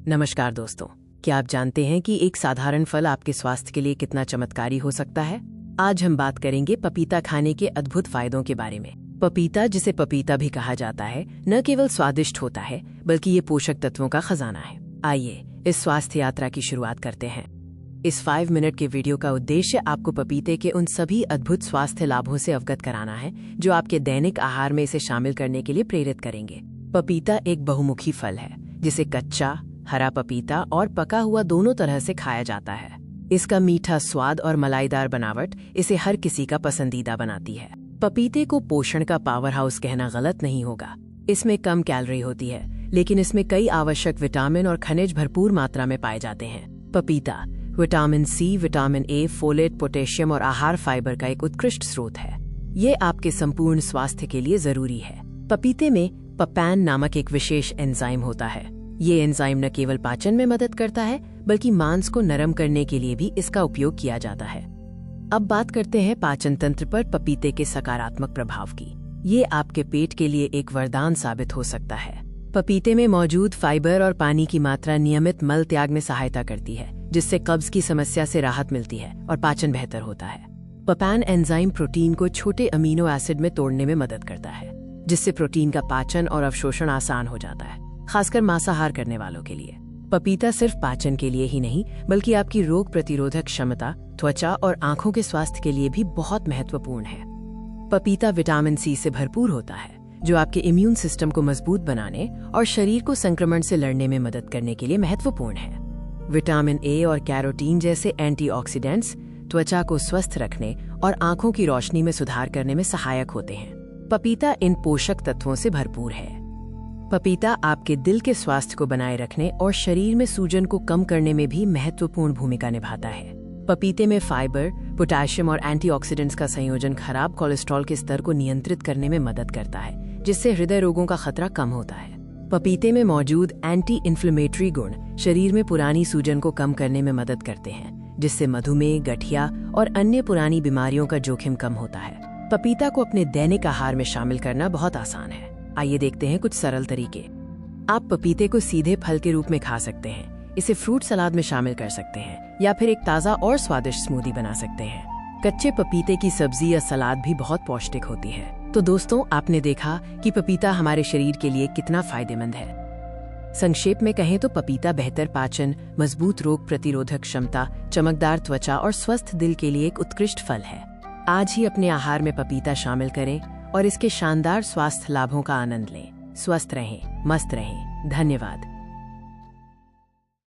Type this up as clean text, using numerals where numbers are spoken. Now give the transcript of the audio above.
नमस्कार दोस्तों, क्या आप जानते हैं कि एक साधारण फल आपके स्वास्थ्य के लिए कितना चमत्कारी हो सकता है? आज हम बात करेंगे पपीता खाने के अद्भुत फायदों के बारे में। पपीता, जिसे पपीता भी कहा जाता है, न केवल स्वादिष्ट होता है बल्कि ये पोषक तत्वों का खजाना है। आइए इस स्वास्थ्य यात्रा की शुरुआत करते हैं। इस 5 मिनट के वीडियो का उद्देश्य आपको पपीते के उन सभी अद्भुत स्वास्थ्य लाभों से अवगत कराना है जो आपके दैनिक आहार में इसे शामिल करने के लिए प्रेरित करेंगे। पपीता एक बहुमुखी फल है जिसे कच्चा, हरा पपीता और पका हुआ दोनों तरह से खाया जाता है। इसका मीठा स्वाद और मलाईदार बनावट इसे हर किसी का पसंदीदा बनाती है। पपीते को पोषण का पावर हाउस कहना गलत नहीं होगा। इसमें कम कैलोरी होती है, लेकिन इसमें कई आवश्यक विटामिन और खनिज भरपूर मात्रा में पाए जाते हैं। पपीता vitamin C, vitamin A, folate, potassium और आहार फाइबर का एक उत्कृष्ट स्रोत है। ये आपके संपूर्ण स्वास्थ्य के लिए जरूरी है। पपीते में पपैन नामक एक विशेष एंजाइम होता है। ये एंजाइम न केवल पाचन में मदद करता है बल्कि मांस को नरम करने के लिए भी इसका उपयोग किया जाता है। अब बात करते हैं पाचन तंत्र पर पपीते के सकारात्मक प्रभाव की। ये आपके पेट के लिए एक वरदान साबित हो सकता है। पपीते में मौजूद फाइबर और पानी की मात्रा नियमित मल त्याग में सहायता करती है, जिससे कब्ज की समस्या से राहत मिलती है और पाचन बेहतर होता है। पपैन एंजाइम प्रोटीन को छोटे अमीनो एसिड में तोड़ने में मदद करता है, जिससे प्रोटीन का पाचन और अवशोषण आसान हो जाता है, खासकर मांसाहार करने वालों के लिए। पपीता सिर्फ पाचन के लिए ही नहीं बल्कि आपकी रोग प्रतिरोधक क्षमता, त्वचा और आंखों के स्वास्थ्य के लिए भी बहुत महत्वपूर्ण है। पपीता विटामिन सी से भरपूर होता है, जो आपके इम्यून सिस्टम को मजबूत बनाने और शरीर को संक्रमण से लड़ने में मदद करने के लिए महत्वपूर्ण है। विटामिन ए और कैरोटीन जैसे एंटीऑक्सीडेंट्स त्वचा को स्वस्थ रखने और आंखों की रोशनी में सुधार करने में सहायक होते हैं। पपीता इन पोषक तत्वों से भरपूर है। पपीता आपके दिल के स्वास्थ्य को बनाए रखने और शरीर में सूजन को कम करने में भी महत्वपूर्ण भूमिका निभाता है। पपीते में फाइबर, पोटेशियम और एंटीऑक्सीडेंट्स का संयोजन खराब कोलेस्ट्रॉल के स्तर को नियंत्रित करने में मदद करता है, जिससे हृदय रोगों का खतरा कम होता है। पपीते में मौजूद एंटी इन्फ्लेमेटरी गुण शरीर में पुरानी सूजन को कम करने में मदद करते हैं, जिससे मधुमेह, गठिया और अन्य पुरानी बीमारियों का जोखिम कम होता है। पपीता को अपने दैनिक आहार में शामिल करना बहुत आसान है। आइए देखते हैं कुछ सरल तरीके। आप पपीते को सीधे फल के रूप में खा सकते हैं, इसे फ्रूट सलाद में शामिल कर सकते हैं या फिर एक ताज़ा और स्वादिष्ट स्मूदी बना सकते हैं। कच्चे पपीते की सब्जी या सलाद भी बहुत पौष्टिक होती है। तो दोस्तों, आपने देखा कि पपीता हमारे शरीर के लिए कितना फायदेमंद है। संक्षेप में कहें तो पपीता बेहतर पाचन, मजबूत रोग प्रतिरोधक क्षमता, चमकदार त्वचा और स्वस्थ दिल के लिए एक उत्कृष्ट फल है। आज ही अपने आहार में पपीता शामिल करें और इसके शानदार स्वास्थ्य लाभों का आनंद लें। स्वस्थ रहें, मस्त रहें। धन्यवाद।